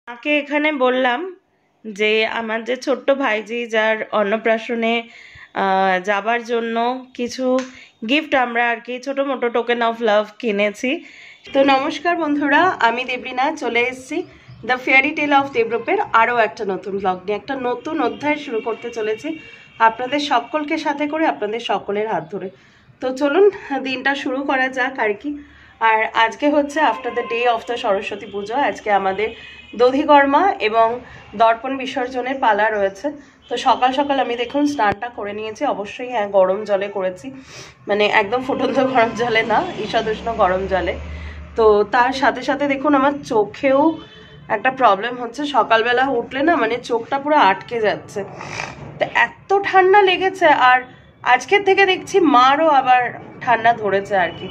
মাকে এখানে বললাম যে আমার যে ছোট্ট ভাইজি যার অন্নপ্রাশনে যাবার জন্য কিছু গিফট আমরা আর কি ছোটো মোটো টোকেন অফ লাভ কিনেছি। তো নমস্কার বন্ধুরা, আমি দেবলীনা চলে এসেছি দ্য ফেয়ারি টেল অফ দেবরূপের আরও একটা নতুন ব্লগ নিয়ে। একটা নতুন অধ্যায় শুরু করতে চলেছি আপনাদের সকলকে সাথে করে, আপনাদের সকলের হাত ধরে। তো চলুন দিনটা শুরু করা যাক আর কি। আর আজকে হচ্ছে after the day of the Saraswati পুজো। আজকে আমাদের দধিকর্মা এবং দর্পণ বিসর্জনের পালা রয়েছে। তো সকাল সকাল আমি দেখুন স্নানটা করে নিয়েছি। অবশ্যই হ্যাঁ, গরম জলে করেছি, মানে একদম ফুটন্ত গরম জলে না, ঈষদুষ্ণ গরম জলে। তো তার সাথে সাথে দেখুন আমার চোখেও একটা প্রবলেম হচ্ছে। সকালবেলা উঠলে না মানে চোখটা পুরো আটকে যাচ্ছে। তো এত ঠান্ডা লেগেছে। আর আজকের থেকে দেখছি মারও আবার ঠান্ডা ধরেছে আর কি।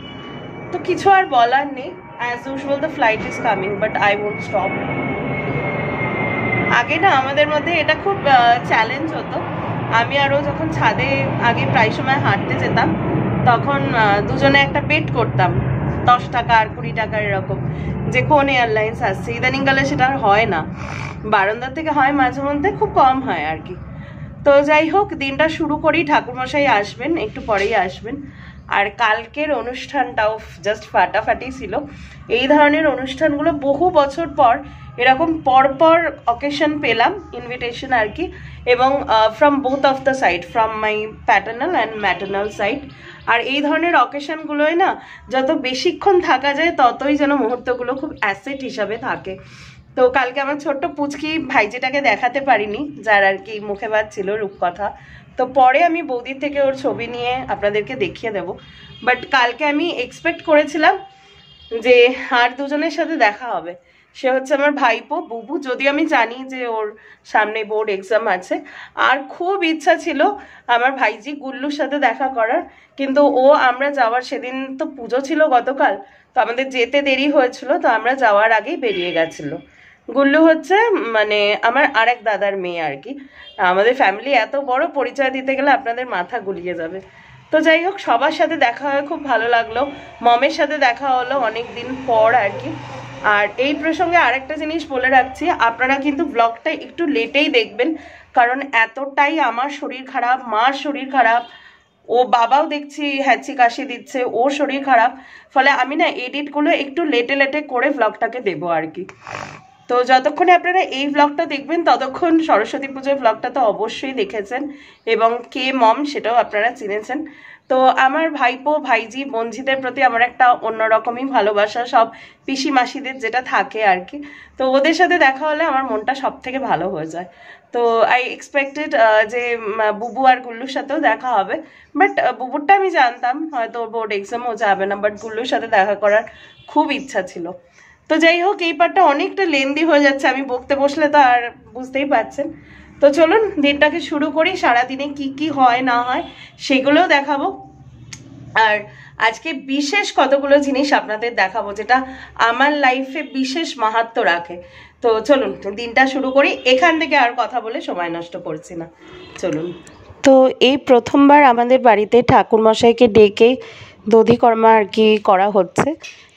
তো কিছু আর বলার নেই। As usual the flight is coming, but I won't stop. আগে না আমাদের মধ্যে এটা খুব চ্যালেঞ্জ হতো। আমি আরও যখন ছাদে আগে প্রায় সময় হাঁটতে যেতাম, তখন দুজনে একটা বেট করতাম 10 টাকা আর 20 টাকা এরকম, যে কোন এয়ারলাইন্স আসছে। ইদানিংকালে সেটা আর হয় না, বারান্দার থেকে হয় মাঝে মধ্যে, খুব কম হয় আর কি। তো যাই হোক, দিনটা শুরু করি। ঠাকুরমশাই আসবেন, একটু পরেই আসবেন। আর কালকের অনুষ্ঠানটাও জাস্ট ফাটাফাটি ছিল। এই ধরনের অনুষ্ঠানগুলো বহু বছর পর এরকম পরপর অকেশন পেলাম, ইনভিটেশন আর কি। এবং from both of the side, from my paternal and maternal side. আর এই ধরনের অকেশনগুলোয় না যত বেশিক্ষণ থাকা যায় ততই যেন মুহূর্তগুলো খুব অ্যাসেট হিসাবে থাকে। তো কালকে আমার ছোট্ট পুচকি ভাইজিটাকে দেখাতে পারিনি, যার আর কি মুখে ভাত ছিল, রূপকথা। তো পরে আমি বৌদির থেকে ওর ছবি নিয়ে আপনাদেরকে দেখিয়ে দেব। বাট কালকে আমি এক্সপেক্ট করেছিলাম যে আর দুজনের সাথে দেখা হবে। সে হচ্ছে আমার ভাইপো বুবু, যদিও আমি জানি যে ওর সামনে বোর্ড এক্সাম আছে। আর খুব ইচ্ছা ছিল আমার ভাইজি গুল্লুর সাথে দেখা করার, কিন্তু আমরা যাওয়ার সেদিন তো পুজো ছিল গতকাল, তো আমাদের যেতে দেরি হয়েছিল, তো আমরা যাওয়ার আগেই বেরিয়ে গেছিল। গুল্লু হচ্ছে মানে আমার আরেক দাদার মেয়ে আর কি। আমাদের ফ্যামিলি এত বড়, পরিচয় দিতে গেলে আপনাদের মাথা গুলিয়ে যাবে। তো যাই হোক, সবার সাথে দেখা হয়, খুব ভালো লাগলো। মমের সাথে দেখা হলো অনেক দিন পর আর কি। আর এই প্রসঙ্গে আরেকটা জিনিস বলে রাখছি, আপনারা কিন্তু ব্লগটা একটু লেটেই দেখবেন, কারণ এতটাই আমার শরীর খারাপ, মার শরীর খারাপ, ও বাবাও দেখছি হ্যাঁচি কাশি দিচ্ছে, ওর শরীর খারাপ, ফলে আমি না এডিটগুলো একটু লেটে লেটে করে ব্লগটাকে দেবো আর কি। তো যতক্ষণে আপনারা এই ব্লগটা দেখবেন ততক্ষণ সরস্বতী পুজোর ব্লগটা তো অবশ্যই দেখেছেন, এবং কে মম সেটাও আপনারা চিনেছেন। তো আমার ভাইপো ভাইজি বোনঝিদের প্রতি আমার একটা অন্যরকমই ভালোবাসা, সব পিসি মাসিদের যেটা থাকে আর কি। তো ওদের সাথে দেখা হলে আমার মনটা সব থেকে ভালো হয়ে যায়। তো আই এক্সপেক্টেড যে বুবু আর গুল্লুর সাথেও দেখা হবে। বাট বুবুরটা আমি জানতাম হয়তো বোর্ড এক্সামও যাবে না, বাট গুল্লুর সাথে দেখা করার খুব ইচ্ছা ছিল। তো যাই হোক, এই পার্টটা অনেকটা লেন্দি হয়ে যাচ্ছে, আমি বকতে বসলে তো আর বুঝতেই পারছেন। তো চলুন দিনটাকে শুরু করি। সারাদিনে কি কি হয় না হয় সেগুলোও দেখাবো। আর আজকে বিশেষ কতগুলো জিনিস আপনাদের দেখাবো যেটা আমার লাইফে বিশেষ মাহাত্ম্য রাখে। তো চলুন দিনটা শুরু করি। এখান থেকে আর কথা বলে সময় নষ্ট করছি না, চলুন। তো এই প্রথমবার আমাদের বাড়িতে ঠাকুরমশাইকে ডেকে দধিকর্মা আর কি করা হচ্ছে।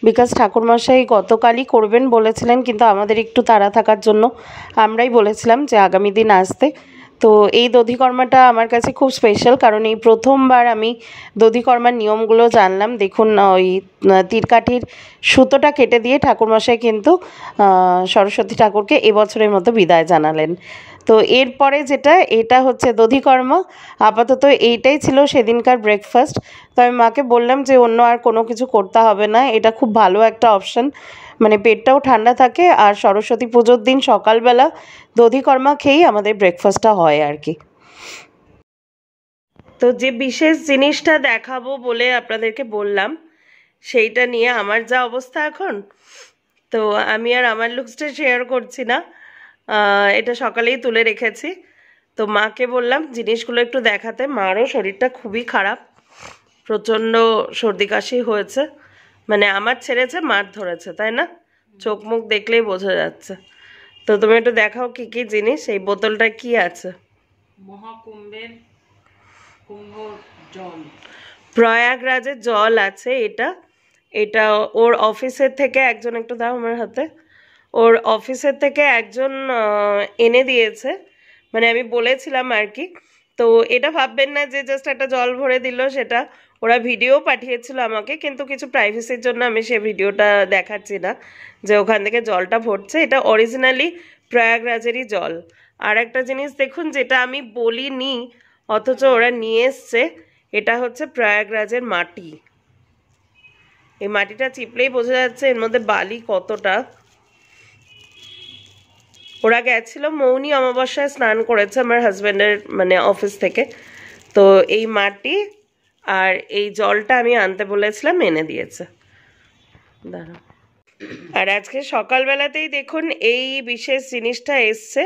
বিকজ ঠাকুরমশাই গতকালই করবেন বলেছিলেন, কিন্তু আমাদের একটু তাড়া থাকার জন্য আমরাই বলেছিলাম যে আগামী দিন আসতে। তো এই দধিকর্মাটা আমার কাছে খুব স্পেশাল, কারণ এই প্রথমবার আমি দধিকর্মার নিয়মগুলো জানলাম। দেখুন, ওই তীরকাঠির সুতোটা কেটে দিয়ে ঠাকুরমশাই কিন্তু সরস্বতী ঠাকুরকে এবছরের মতো বিদায় জানালেন। তো এরপরে যেটা, এটা হচ্ছে দধিকর্মা। আপাতত এইটাই ছিল সেদিনকার ব্রেকফাস্ট। তো আমি মাকে বললাম যে অন্য আর কোনো কিছু করতে হবে না, এটা খুব ভালো একটা অপশান, মানে পেটটাও ঠান্ডা থাকে। আর সরস্বতী পুজোর দিন সকালবেলা দধিকর্মা খেয়েই আমাদের ব্রেকফাস্টটা হয় আর কি। তো যে বিশেষ জিনিসটা দেখাবো বলে আপনাদেরকে বললাম, সেইটা নিয়ে আমার যা অবস্থা এখন, তো আমি আর আমার লুকসটা শেয়ার করছি না, এটা সকালেই তুলে রেখেছি। তো মাকে বললাম জিনিসগুলো একটু দেখাতে। মারও শরীরটা খুবই খারাপ, প্রচণ্ড সর্দি কাশি হয়েছে, মানে আমার ছেড়েছে মার ধরেছে, তাই না? চোখ মুখ দেখলেই বোঝা যাচ্ছে। তো তুমি একটু দেখাও কি কি জিনিস। এই বোতলটা কি আছে? মহাকুম্ভের কুম্ভ জল, প্রয়াগরাজের জল আছে এটা। এটা ওর অফিসের থেকে একজন, একটু দাও আমার হাতে, ওর অফিসের থেকে একজন এনে দিয়েছে, মানে আমি বলেছিলাম আর কি। তো এটা ভাববেন না যে জাস্ট একটা জল ভরে দিল, সেটা ওরা ভিডিও পাঠিয়েছিল আমাকে, কিন্তু কিছু প্রাইভেসির জন্য আমি সে ভিডিওটা দেখাচ্ছি না যে ওখান থেকে জলটা ভরছে। এটা অরিজিনালি প্রয়াগরাজেরই জল। আর একটা জিনিস দেখুন যেটা আমি বলিনি অথচ ওরা নিয়ে এসছে, এটা হচ্ছে প্রয়াগরাজের মাটি। এই মাটিটা চিপলেই বোঝা যাচ্ছে এর মধ্যে বালি কতটা। ওরা গেছিল মৌনী অমাবস্যায় স্নান করেছে আমার হাজব্যান্ডের মানে অফিস থেকে। তো এই মাটি আর এই জলটা আমি আনতে বলেছিলাম, এনে দিয়েছে। দাঁড়াও। আর আজকে সকালবেলাতেই দেখুন এই বিশেষ জিনিসটা এসছে।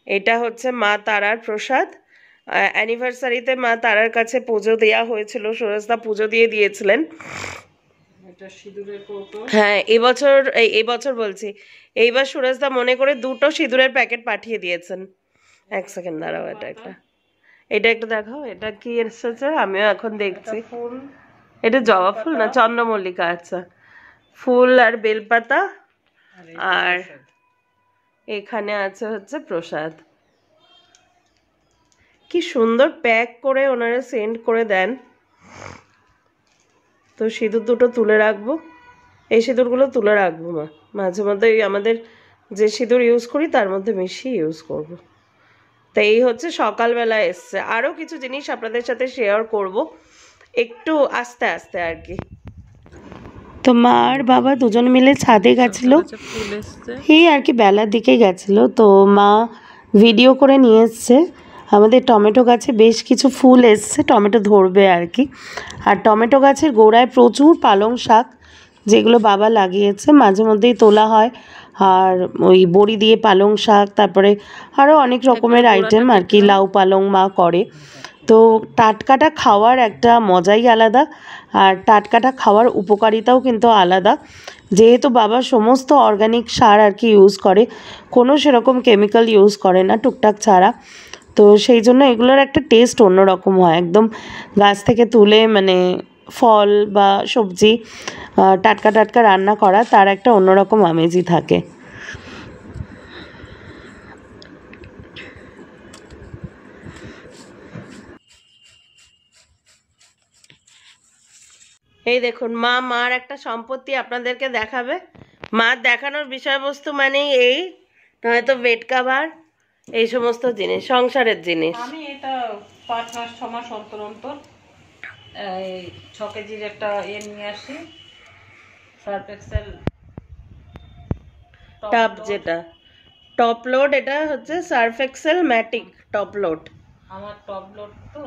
এটা হচ্ছে মা তারার প্রসাদ। অ্যানিভার্সারিতে মা তারার কাছে পুজো দেওয়া হয়েছিল, সুরজদা পুজো দিয়ে দিয়েছিলেন। হ্যাঁ, এবছর বলছি, এইবার সুরজদা মনে করে 2টো সিঁদুরের প্যাকেট পাঠিয়ে দিয়েছেন। এক সেকেন্ড দাঁড়াও, এটা একটু দেখাও, এটা কি এসেছে আমিও এখন দেখছি। এটা জবা ফুল না চন্দ্রমল্লিকা? আচ্ছা, ফুল আর বেলপাতা, আর এখানে আছে হচ্ছে প্রসাদ। কি সুন্দর প্যাক করে ওনারা সেন্ড করে দেন। তো সিঁদুর দুটো তুলে রাখবো, এই সিঁদুরগুলো তুলে রাখবো মা, মাঝে মধ্যে আমাদের যে সিঁদুর ইউজ করি তার মধ্যে মিশিয়ে ইউজ করব। তো এই হচ্ছে সকালবেলা এসছে। আরও কিছু জিনিস আপনাদের সাথে শেয়ার করব একটু আস্তে আস্তে আর কি। তো মা আর বাবা দুজন মিলে ছাদে গেছিলো, এই আর কি বেলার দিকেই গেছিলো। তো মা ভিডিও করে নিয়ে এসছে। আমাদের টমেটো গাছে বেশ কিছু ফুল এসছে, টমেটো ধরবে আর কি। আর টমেটো গাছের গোড়ায় প্রচুর পালং শাক, যেগুলো বাবা লাগিয়েছে, মাঝে মধ্যেই তোলা হয়। আর ওই বড়ি দিয়ে পালং শাক, তারপরে আরও অনেক রকমের আইটেম আর কি, লাউ পালং মা করে। তো টাটকাটা খাওয়ার একটা মজাই আলাদা, আর টাটকাটা খাওয়ার উপকারিতাও কিন্তু আলাদা। যেহেতু বাবা সমস্ত অর্গানিক সার আর কি ইউজ করে, কোনো সেরকম কেমিক্যাল ইউজ করে না টুকটাক ছাড়া। তো সেই জন্য এগুলোর একটা টেস্ট অন্যরকম হয়, একদম গাছ থেকে তুলে মানে ফল বা সবজি টাটকা টাটকা রান্না করা, তার একটা অন্যরকম আমেজই থাকে। এই দেখুন মার একটা সম্পত্তি আপনাদেরকে দেখাবে। মার দেখানোর বিষয়বস্তু মানে এই হয়তো বেড কাভার, এই সমস্ত জিনিস, সংসারের জিনিস। আমি এটা 5 মাস 6 মাস অন্তর অন্তর 6 কেজির একটা নিয়ে আসি, সার্ফ এক্সেল টপ, যেটা টপ লোড, এটা হচ্ছে Surf Excel matic top load. আমার টপ লোড তো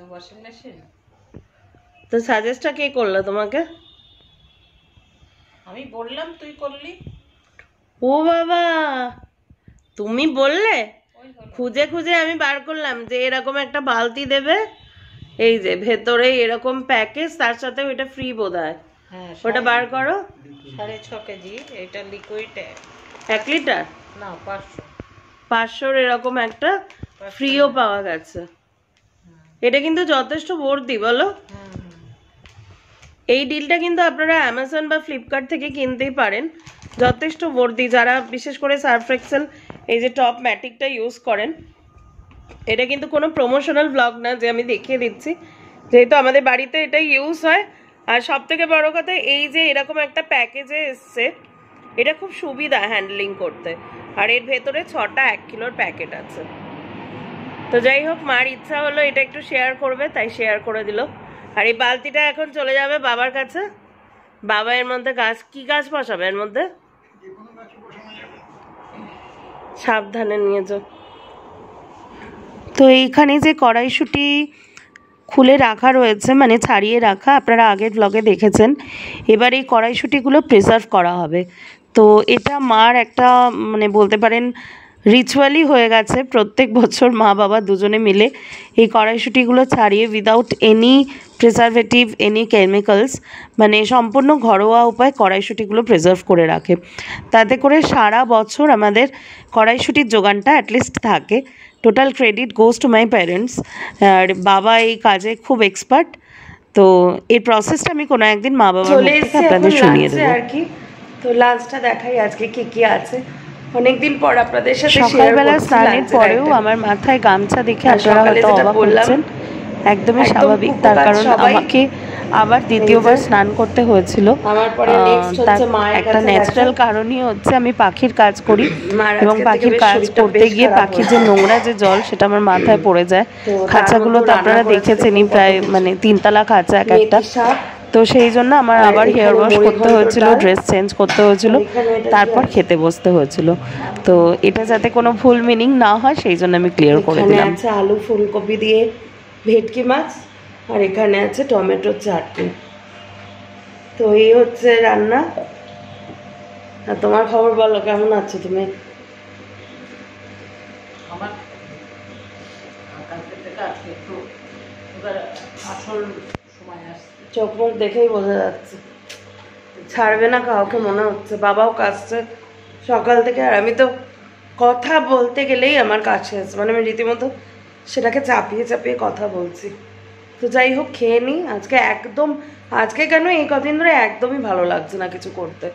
ওয়াশিং মেশিন। তো সাজেস্টটা কে করলো তোমাকে? আমি বললাম, তুই করলি। ও বাবা, তুমি বললে? খুঁজে খুঁজে আমি বার করলাম যে এরকম একটা বালতি দেবে, এই যে ভেতরে এরকম প্যাকেজ, তার সাথে ওইটা ফ্রি বোধহয়। হ্যাঁ, ওটা বার করো। 6.5 কেজি, এটা লিকুইড 1 লিটার না 500 এরকম একটা ফ্রিও পাওয়া গেছে। এটা কিন্তু যথেষ্ট ভর্তি, বলো। এই ডিলটা কিন্তু আপনারা অ্যামাজন বা ফ্লিপকার্ট থেকে কিনতেই পারেন, যথেষ্ট ভর্তি। যারা বিশেষ করে সার্ফ এক্সেল এই যে টপ ম্যাটিকটা ইউজ করেন, এটা কিন্তু কোনো প্রমোশনাল ব্লগ না যে আমি দেখিয়ে দিচ্ছি, যেহেতু আমাদের বাড়িতে এটা ইউজ হয়। আর সব থেকে বড় কথা এই যে এরকম একটা প্যাকেজে এসছে, এটা খুব সুবিধা হ্যান্ডলিং করতে। আর এর ভেতরে 6টা 1 কিলোর প্যাকেট আছে। তো যাই হোক, মার ইচ্ছা হলো এটা একটু শেয়ার করবে, তাই শেয়ার করে দিল। আর এই বালতিটা এখন চলে যাবে বাবার কাছে। বাবা এর মধ্যে কি গাছ বসাবে এর মধ্যে? সাবধানে নিয়ে যাও। তো এইখানে যে কড়াইশুঁটি খুলে রাখা রয়েছে, মানে ছাড়িয়ে রাখা, আপনারা আগের ব্লগে দেখেছেন। এবার এই কড়াইশুঁটিগুলো প্রিজার্ভ করা হবে। তো এটা মার একটা মানে বলতে পারেন রিচুয়ালই হয়ে গেছে। প্রত্যেক বছর মা বাবা দুজনে মিলে এই কড়াইশুঁটিগুলো ছাড়িয়ে without any preservative, any chemicals, মানে সম্পূর্ণ ঘরোয়া উপায় কড়াইশুঁটিগুলো প্রিজার্ভ করে রাখে। তাতে করে সারা বছর আমাদের কড়াইশুঁটির যোগানটা অ্যাটলিস্ট থাকে। Total credit goes to my parents. আর বাবা এই কাজে খুব এক্সপার্ট। তো এই প্রসেসটা আমি কোনো একদিন মা বাবার মুখ থেকে আপনাদের শুনিয়ে দেবো আর কি। তো তো লাঞ্চটা দেখাই আজকে কি কি আছে। অনেকদিন পর আপনাদের সাথে সকালবেলা স্নানের পরেও আমার মাথায় গামছা দেখে আপনারা হয়তো অবাক হচ্ছেন, একদমই স্বাভাবিক। তার কারণ আমাকে আবার দ্বিতীয়বার স্নান করতে হয়েছিল। তার একটা ন্যাচারাল কারণই হচ্ছে আমি পাখির কাজ করি এবং পাখির কাজ করতে গিয়ে পাখির যে নোংরা যে জল সেটা আমার মাথায় পড়ে যায়। খাঁচাগুলো তো আপনারা দেখেছেনই, প্রায় মানে 3 তলা খাঁচা এক একটা। তো সেই জন্য আমার আবার হেয়ার ওয়াশ করতে হয়েছিল, ড্রেস চেঞ্জ করতে হয়েছিল, তারপর খেতে বসতে হয়েছিল। তো এটা যাতে কোনো ভুল মিনিং না হয় সেই জন্য আমি ক্লিয়ার করে দিলাম। আছে আলু ফুলকপি দিয়ে ভেটকি মাছ, আর এখানে আছে টমেটো চাটনি। তো এই হচ্ছে রান্না। আর তোমার খবর বলো, কেমন আছো তুমি? আমার আসল সময় আসছে, চোখ মুখ দেখেই বোঝা যাচ্ছে ছাড়বে না কাউকে মনে হচ্ছে। বাবাও কাশছে সকাল থেকে, আর আমি তো কথা বলতে গেলেই আমার কাছে আছে, মানে আমি রীতিমতো সেটাকে চাপিয়ে চাপিয়ে কথা বলছি। তো যাই হোক, খেয়ে নিই। আজকে কেন এই কদিন ধরে একদমই ভালো লাগছে না কিছু করতে,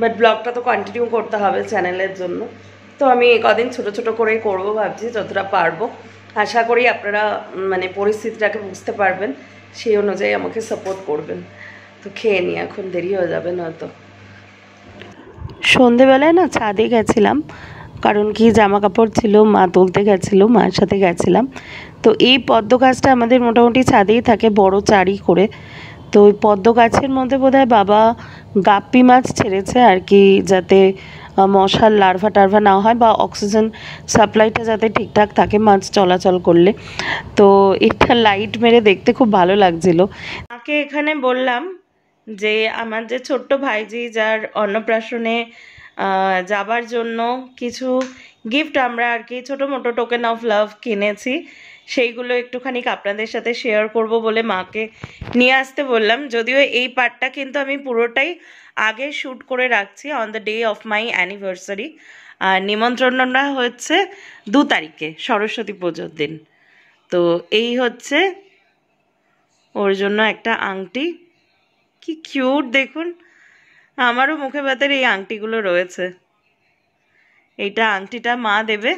বাট ব্লগটা তো কন্টিনিউ করতে হবে চ্যানেলের জন্য। তো আমি এই কদিন ছোটো ছোটো করেই করবো ভাবছি, যতটা পারবো। আশা করি আপনারা মানে পরিস্থিতিটাকে বুঝতে পারবেন, সেই অনুযায়ী আমাকে সাপোর্ট করবেন। তো খেয়ে নিই, এখন দেরি হয়ে যাবে নয়তো। সন্ধেবেলায় না ছাদে গেছিলাম, কারণ কি জামা কাপড় ছিল, মা তুলতে গেছিলো, মার সাথে গেছিলাম। তো এই পদ্ম গাছটা আমাদের মোটামুটি ছাদেই থাকে, বড় চারি করে। তো ওই পদ্ম গাছের মধ্যে বোধহয় বাবা গাপ্পি মাছ ছেড়েছে আর কি, যাতে মশার লার্ভা টার্ভা না হয় বা অক্সিজেন সাপ্লাইটা যাতে ঠিকঠাক থাকে মাছ চলাচল করলে। তো এটা লাইট মেরে দেখতে খুব ভালো লাগছিল। মাকে এখানে বললাম যে আমার যে ছোট্ট ভাইজি যার অন্নপ্রাশনে যাবার জন্য কিছু গিফট আমরা আর কি ছোটো মোটো টোকেন অফ লাভ কিনেছি, সেইগুলো একটুখানি আপনাদের সাথে শেয়ার করব বলে মাকে নিয়ে আসতে বললাম। যদিও এই পার্টটা কিন্তু আমি পুরোটাই আগে শ্যুট করে রাখছি on the day of my anniversary. আর নিমন্ত্রণটা হচ্ছে 2 তারিখে, সরস্বতী পুজোর দিন। তো এই হচ্ছে ওর জন্য একটা আংটি, কি কিউট দেখুন। আমারও মুখে ভাতের এই আংটিগুলো রয়েছে। এইটা আংটিটা মা দেবে।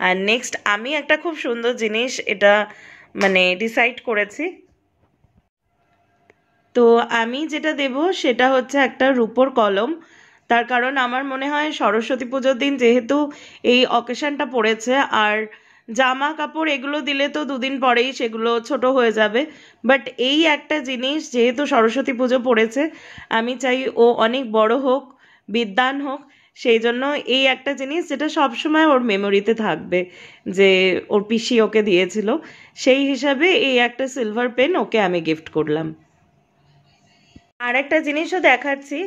আর নেক্সট আমি একটা খুব সুন্দর জিনিস এটা মানে ডিসাইড করেছি। তো আমি যেটা দেব সেটা হচ্ছে একটা রূপোর কলম। তার কারণ আমার মনে হয় সরস্বতী পুজোর দিন যেহেতু এই অকেশনটা পড়েছে, আর জামা কাপড় এগুলো দিলে তো 2 দিন পরেই সেগুলো ছোট হয়ে যাবে, বাট এই একটা জিনিস যেহেতু সরস্বতী পুজো পড়েছে, আমি চাই ও অনেক বড় হোক, বিদ্বান হোক। সেই জন্য এই একটা জিনিস যেটা সবসময় ওর মেমোরিতে থাকবে, যে ওর পিসি ওকে দিয়েছিল, সেই হিসাবে এই একটা সিলভার পেন ওকে আমি গিফট করলাম। আর একটা জিনিসও দেখাচ্ছি,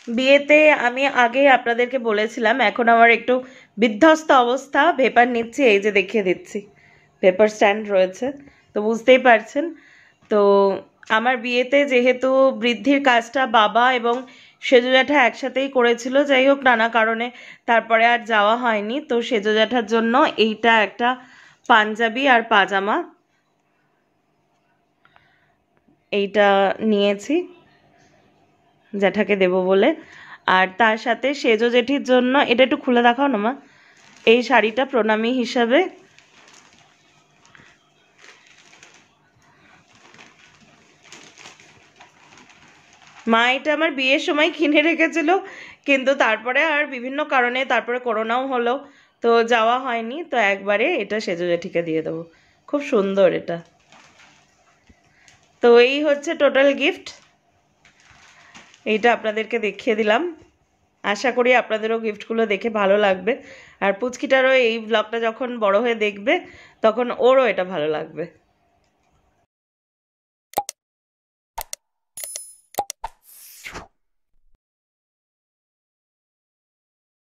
বিয়েতে আমি আগে আপনাদেরকে বলেছিলাম, এখন আমার একটু বিধ্বস্ত অবস্থা, পেপার নিচ্ছি, এই যে দেখিয়ে দিচ্ছি, পেপার স্ট্যান্ড রয়েছে, তো বুঝতেই পারছেন। তো আমার বিয়েতে যেহেতু বৃদ্ধির কাজটা বাবা এবং সেজো জ্যাঠা একসাথেই করেছিল, যাই হোক নানা কারণে তারপরে আর যাওয়া হয়নি। তো সেজো জ্যাঠার জন্য এইটা একটা পাঞ্জাবি আর পাজামা, এইটা নিয়েছি জ্যাঠাকে দেব বলে। আর তার সাথে সেজো জেঠির জন্য এটা একটু খুলে দেখাও না মা, এই শাড়িটা প্রণামী হিসাবে। মা এটা আমার বিয়ের সময় কিনে রেখেছিল, কিন্তু তারপরে আর বিভিন্ন কারণে তারপরে করোনাও হলো, তো যাওয়া হয়নি। তো একবারে এটা সেজো জেঠিকে দিয়ে দেবো, খুব সুন্দর এটা। তো এই হচ্ছে টোটাল গিফট, এইটা আপনাদেরকে দেখিয়ে দিলাম। আশা করি আপনাদেরও গিফটগুলো দেখে ভালো লাগবে, আর পুচকিটারও এই ব্লগটা যখন বড় হয়ে দেখবে তখন ওরও এটা ভালো লাগবে।